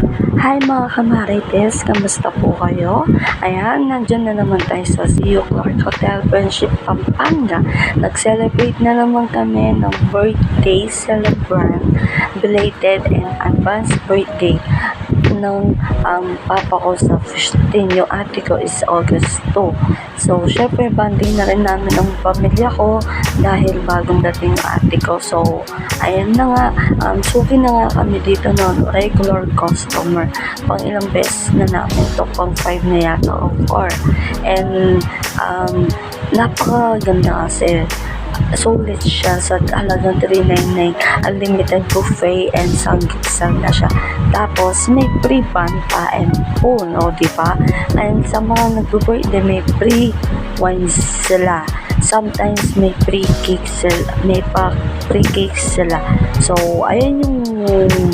Hi mga kamarites, kamusta po kayo? Ayan, nandyan na naman tayo sa CU Clark Hotel, Friendship, Pampanga. Nag-celebrate na naman kami ng birthday celebrant, belated and advanced birthday ng papa ko sa 15. Yung ate ko is August 2. So, syempre, banding na rin namin ang pamilya ko dahil bagong dating yung ate ko. So, ayan na nga, suki na nga kami dito ng regular customer. Pang ilang beses na namin to, pang 5 na yata o 4. And, napakaganda kasi. Sulit siya sa halagang 399, unlimited buffet and samgyupsal na siya. Tapos may free banta and phone, o diba? And sa mga nagbo-birthday may free wines sila. Sometimes may free cakes sila, may pa free cakes sila. So ayan yung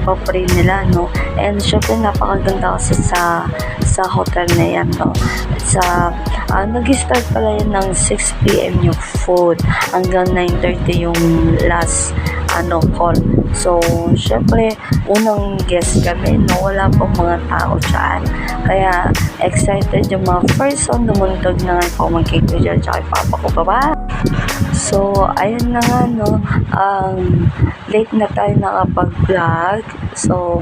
pa-free nila, no? And syempre napakaganda kasi sa hotel na yan, no? Nag-start pala yan ng 6 p.m. yung food hanggang 9:30 yung last call. So, syempre, unang guest kami, no? Wala pang mga tao dyan. Kaya, excited yung mga person. Lumuntog na nga po mag-cake ko dyan, tsaka yung papa ko, baba. So, ayan na nga, no? Late na tayo nakapag-vlog. So,